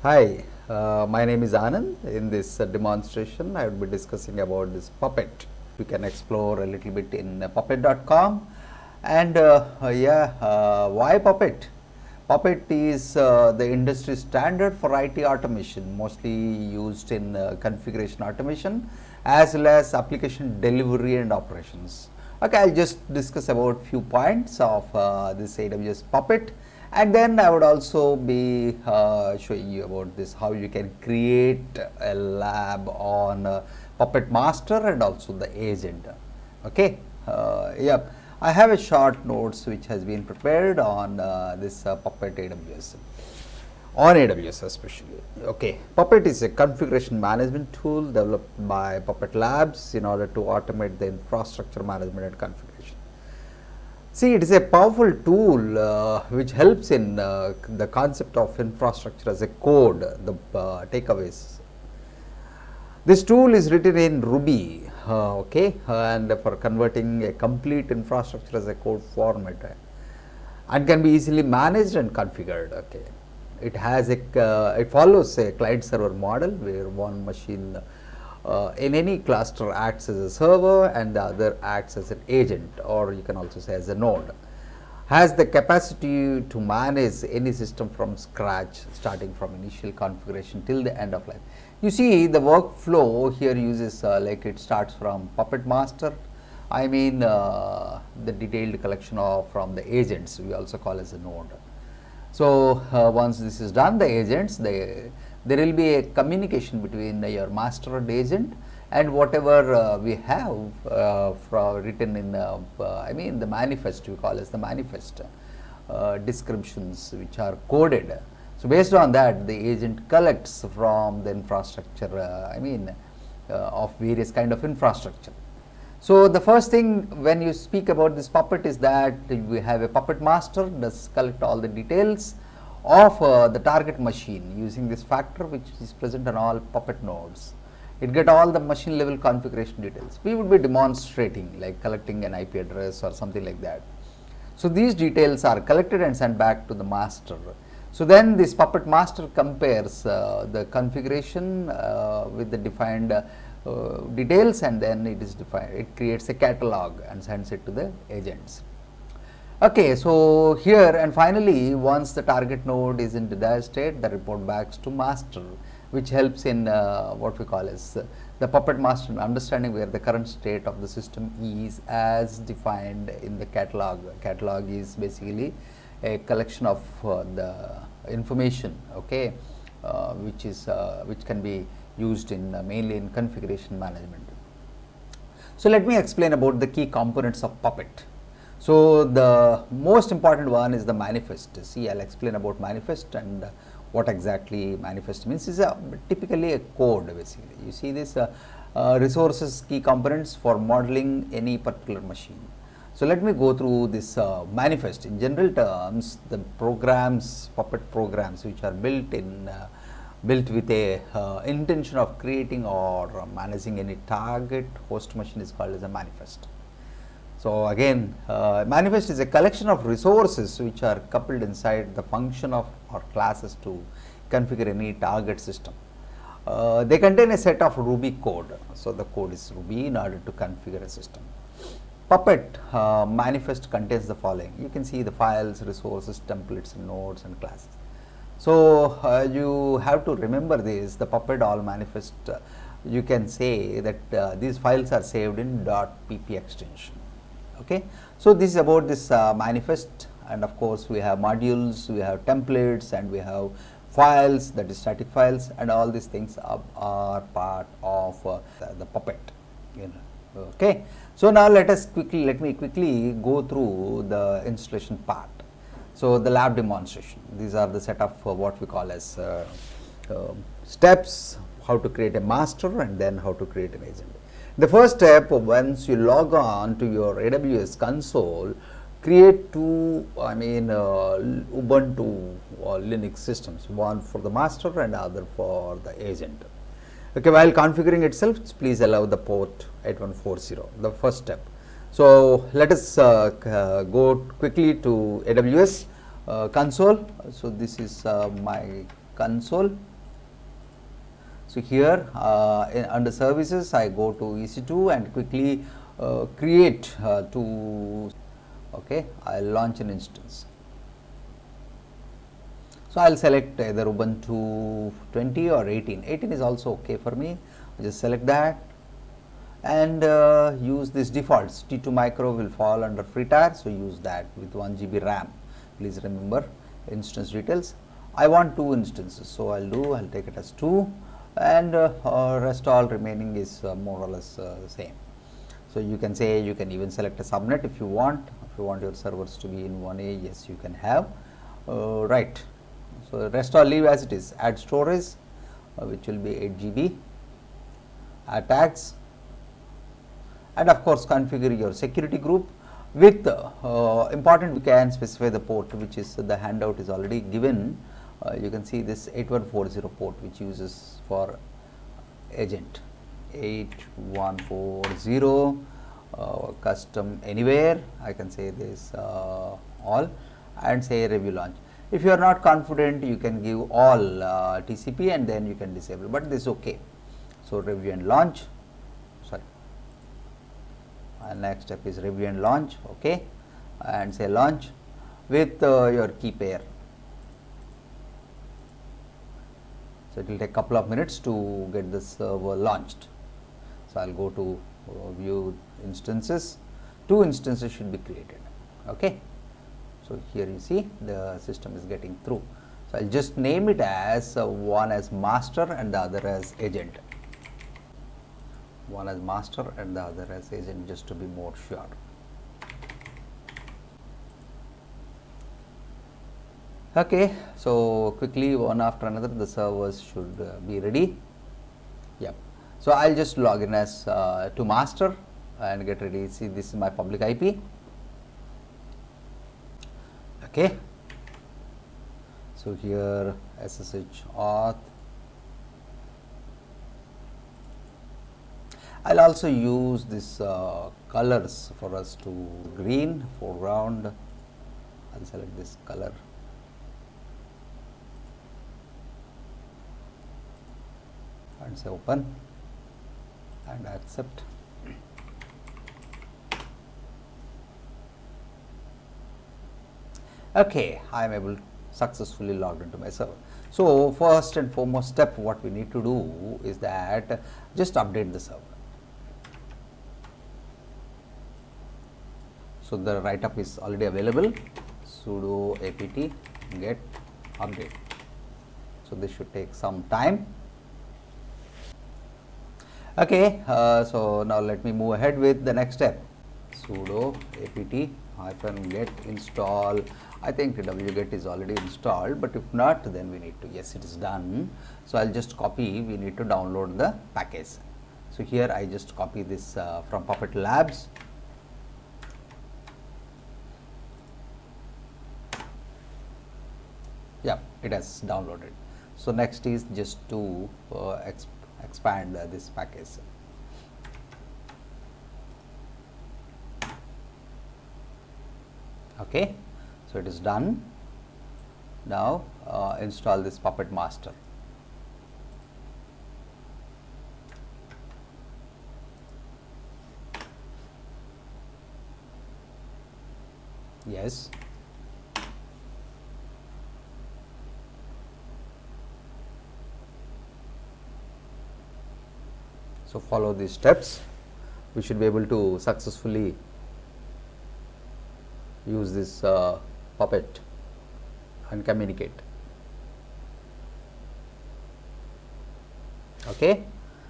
Hi, my name is Anand. In this demonstration, I will be discussing about this Puppet. You can explore a little bit in puppet.com. And why Puppet? Puppet is the industry standard for IT automation, mostly used in configuration automation as well as application delivery and operations. Okay, I'll just discuss about few points of this AWS Puppet, and then I would also be showing you about this how you can create a lab on Puppet Master and also the agent. Okay, I have a short notes which has been prepared on this Puppet AWS, on AWS especially. Okay, Puppet is a configuration management tool developed by Puppet Labs in order to automate the infrastructure management and configuration. See, it is a powerful tool which helps in the concept of infrastructure as a code, the takeaways. This tool is written in Ruby, and for converting a complete infrastructure as a code format, and can be easily managed and configured. Okay, it follows a client server model where one machine in any cluster acts as a server and the other acts as an agent, or you can also say as a node. Has the capacity to manage any system from scratch, starting from initial configuration till the end of life. You see, the workflow here uses like it starts from Puppet Master. I mean the detailed collection of from the agents we also call as a node. So once this is done, the agents, there will be a communication between your master and agent, and whatever we have written in the manifest, we call as the manifest descriptions which are coded. So based on that, the agent collects from the infrastructure of various kind of infrastructure. So the first thing when you speak about this Puppet is that we have a Puppet Master does collect all the details of the target machine using this factor which is present on all Puppet nodes. It get all the machine level configuration details. We would be demonstrating like collecting an IP address or something like that. So these details are collected and sent back to the master. So then this Puppet Master compares the configuration with the defined details, and then it creates a catalog and sends it to the agents. Okay, so here and finally, once the target node is in desired state, the report backs to master, which helps in what we call as the Puppet Master understanding where the current state of the system is as defined in the catalog. Catalog is basically a collection of the information, which can be used in mainly in configuration management. So let me explain about the key components of Puppet. So the most important one is the manifest. See, I'll explain about manifest and what exactly manifest means. Is typically a code basically. You see this resources key components for modeling any particular machine. So let me go through this manifest. In general terms, the programs, Puppet programs which are built with a intention of creating or managing any target host machine is called as a manifest. So again, manifest is a collection of resources which are coupled inside the function of or classes to configure any target system. They contain a set of Ruby code. So the code is Ruby in order to configure a system. Puppet manifest contains the following. You can see the files, resources, templates, nodes and classes. So you have to remember this, the Puppet all manifest, you can say that these files are saved in .pp extension. Okay, so this is about this manifest, and of course we have modules, we have templates, and we have files, that is static files, and all these things are part of the Puppet. Okay, so now let me quickly go through the installation part. So the lab demonstration, these are the set of what we call as steps, how to create a master and then how to create an agent. The first step, once you log on to your AWS console, create two Ubuntu Linux systems, one for the master and other for the agent. Okay, while configuring itself, please allow the port 8140, the first step. So let us go quickly to AWS console. So this is my console. So here under services I go to EC2 and quickly create two. Okay, I will launch an instance. So I will select either Ubuntu 20 or 18. 18 is also okay for me. I just select that and use this defaults. T2 micro will fall under FreeTire, so use that with 1 GB RAM. Please remember instance details. I want 2 instances, so I'll take it as 2, and rest all remaining is more or less same. So you can say, you can even select a subnet if you want. If you want your servers to be in 1A, yes, you can have. Right. So the rest all leave as it is. Add storage, which will be 8 GB. Add tags, and of course configure your security group. With important, you can specify the port, which is the handout is already given. You can see this 8140 port, which uses for agent 8140 custom anywhere. I can say this all and say review launch. If you are not confident, you can give all TCP and then you can disable, but this is okay. So review and launch. Next step is review and launch, okay, and say launch with your key pair. So it will take a couple of minutes to get the server launched. So I will go to view instances. 2 instances should be created, okay. So here you see the system is getting through. So I will just name it as one as master and the other as agent. One as master and the other as agent, just to be more sure. Okay, so quickly one after another the servers should be ready. Yep. So I'll just log in as to master and get ready. See, this is my public IP. Okay. So here SSH auth. I'll also use this colors for us to green foreground. I'll select this color. And say open and accept. Okay, I am able successfully logged into my server. So first and foremost step what we need to do is that just update the server. So the write-up is already available, sudo apt get update. So this should take some time. Okay, so now let me move ahead with the next step. Sudo apt -get install. I think wget is already installed, but if not, then we need to, yes, it is done. So I'll just copy, we need to download the package. So here I just copy this from Puppet Labs. Yeah, it has downloaded. So next is just to expand this package. Okay, so it is done. Now install this Puppet Master. Yes. So follow these steps. We should be able to successfully use this Puppet and communicate. Okay.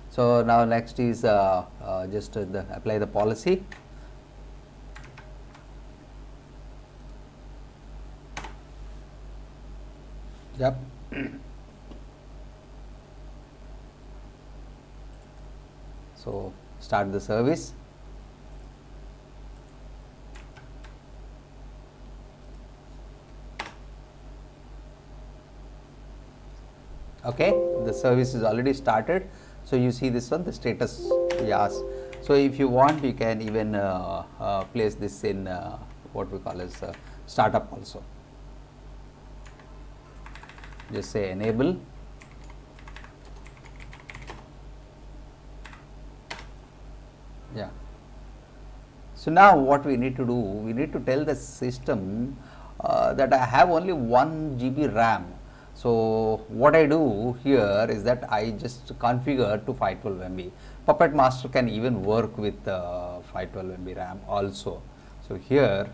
So now next is just apply the policy. Yep. So start the service. Okay, the service is already started. So you see this one, the status, yes. So if you want, you can even place this in what we call as startup also. Just say enable. Yeah. So now what we need to do, we need to tell the system that I have only 1 GB RAM. So what I do here is that I just configure to 512 MB. Puppet Master can even work with 512 MB RAM also. So here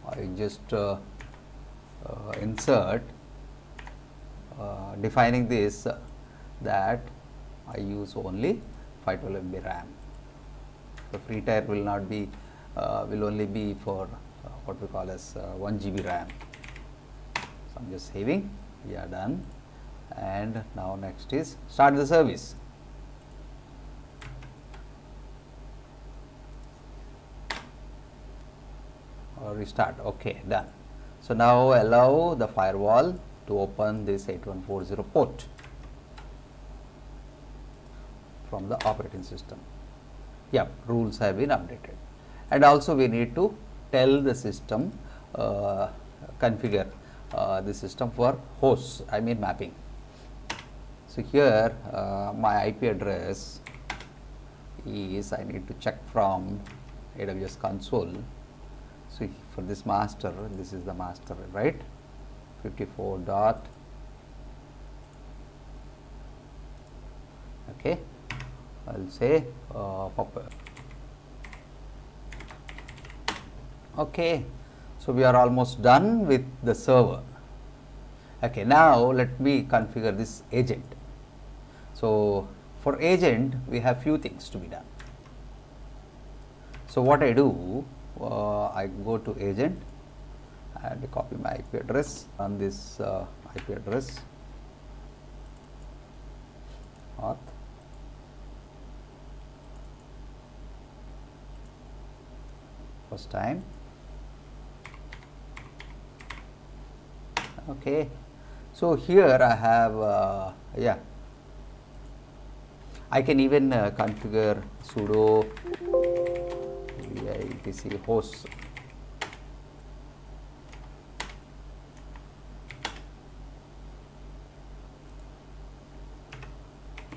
I just insert defining this that I use only 512 MB RAM. The free tier will not be will only be for what we call as 1 GB RAM. So I'm just saving. Yeah, done. And now next is start the service. Or restart. Okay, done. So now allow the firewall to open this 8140 port from the operating system. Yeah, rules have been updated. And also we need to tell the system configure the system for hosts, I mean mapping. So here my IP address is, I need to check from AWS console. So for this master, this is the master, right? 54 dot. Okay, I'll say Puppet. Okay, so we are almost done with the server. Okay, now let me configure this agent. So for agent, we have few things to be done. So what I do, I go to agent and copy my IP address on this IP address auth. First time. Okay, so here I have yeah, I can even configure sudo etc hosts.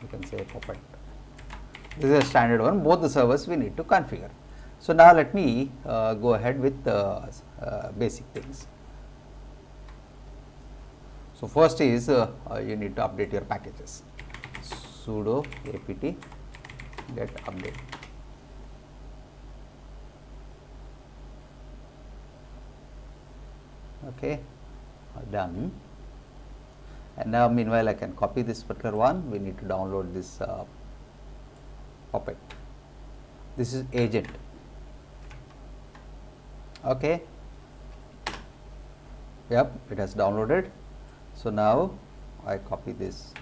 You can say Puppet. This is a standard one. Both the servers we need to configure. So now let me go ahead with the basic things. So first is you need to update your packages. Sudo apt get update. Okay, done. And now meanwhile I can copy this particular one. We need to download this Puppet. This is agent. Okay. Yep, it has downloaded. So now I copy this,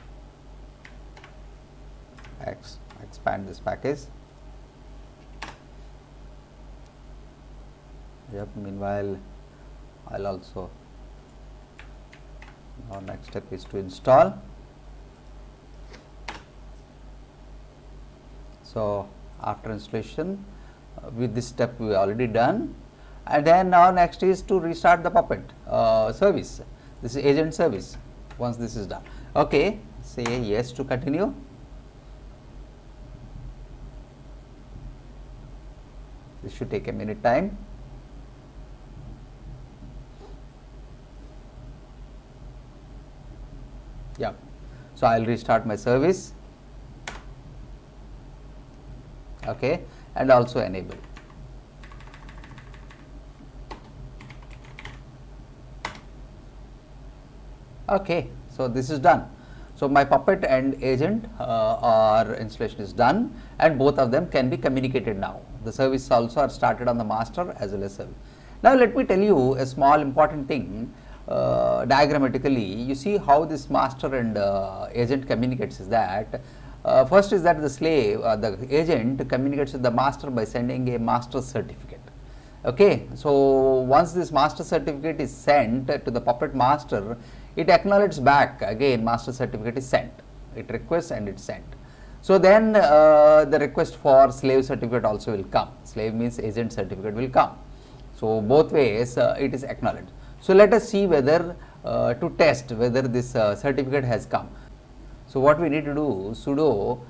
expand this package. Yep, meanwhile I'll also, now next step is to install. So after installation, with this step we already done, and then now next is to restart the Puppet service. This is agent service. Once this is done, okay, say yes to continue. This should take a minute time. Yeah, so I'll restart my service. Okay, and also enable. Okay, so this is done. So my Puppet and agent or installation is done, and both of them can be communicated now. The service also are started on the master as well as service. Now let me tell you a small important thing. Diagrammatically, you see how this master and agent communicates is that first is that the slave, the agent communicates with the master by sending a master certificate. Okay, so once this master certificate is sent to the Puppet master, it acknowledges back again master certificate is sent. It requests and it's sent. So then the request for slave certificate also will come. Slave means agent certificate will come. So both ways it is acknowledged. So let us see whether to test whether this certificate has come. So what we need to do, sudo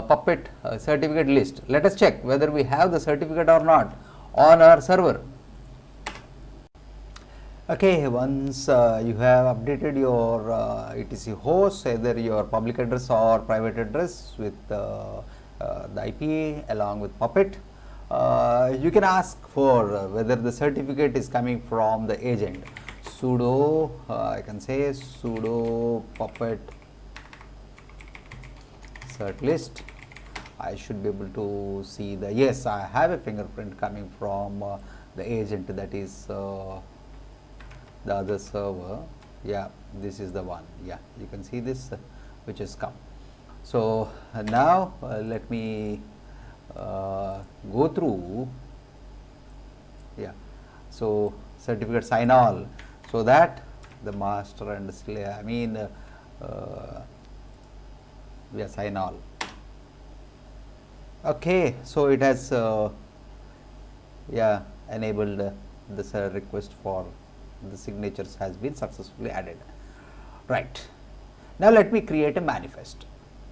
Puppet certificate list. Let us check whether we have the certificate or not on our server. Okay, once you have updated your etc host, either your public address or private address with the IP along with Puppet, you can ask for whether the certificate is coming from the agent. Sudo, I can say sudo puppet cert list. I should be able to see the, yes, I have a fingerprint coming from the agent, that is the other server. Yeah, this is the one. Yeah, you can see this which has come. So now let me go through. Yeah, so certificate sign all, so that the master and slave, I mean yeah, sign all. Okay, so it has yeah, enabled this request for the signatures has been successfully added. Right, now let me create a manifest.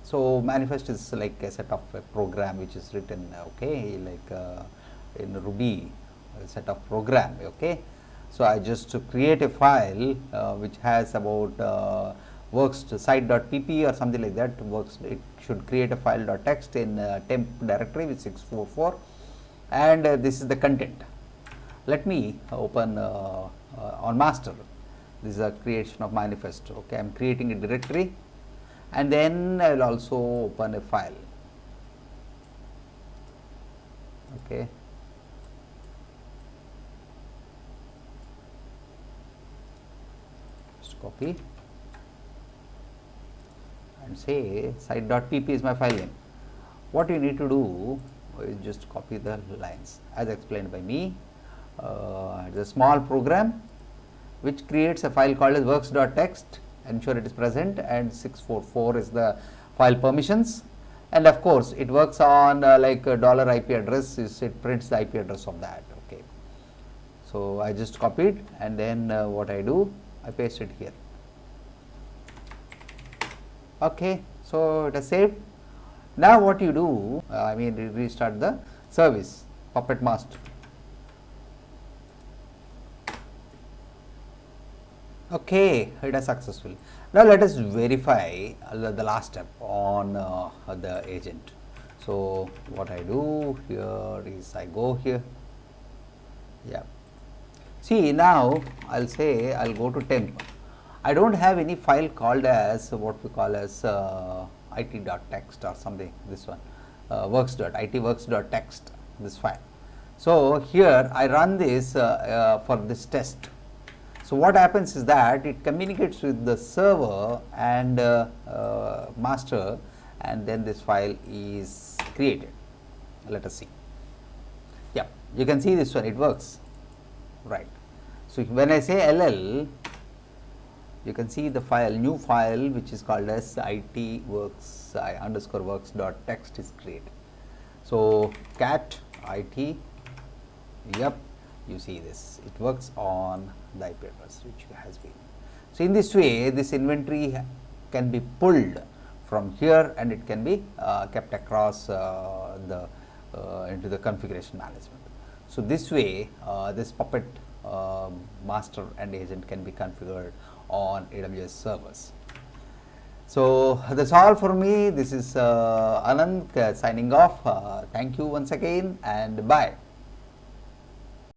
So manifest is like a set of a program which is written, okay, like in Ruby, a set of program. Okay, so I just to create a file which has about works to site.pp or something like that. Works, it should create a file.txt in temp directory with 644, and this is the content. Let me open on master. This is a creation of manifest. Okay, I am creating a directory, and then I will also open a file. Okay, just copy and say site.pp is my file name. What you need to do is just copy the lines as explained by me. It's a small program which creates a file called as works.txt, ensure it is present, and 644 is the file permissions, and of course it works on like $IP address, it prints the IP address of that. Okay, so I just copied, and then what I do, I paste it here. Okay, so it has saved. Now what you do, I mean restart the service, Puppet Master. Okay, it is successful. Now let us verify the last step on the agent. So what I do here is I go here. Yeah. See, now I'll say I'll go to temp. I don't have any file called as what we call as it.txt or something. This one, works.txt. This file. So here I run this for this test. So what happens is that it communicates with the server and master, and then this file is created. Let us see. Yeah, you can see this one, it works. Right. So when I say LL, you can see the file, new file which is called as it_works_works.txt is created. So cat it, yep, you see this, it works on the IP address which has been. So in this way, this inventory can be pulled from here, and it can be kept across into the configuration management. So this way, this Puppet master and agent can be configured on AWS servers. So that's all for me. This is Anand signing off. Thank you once again, and bye.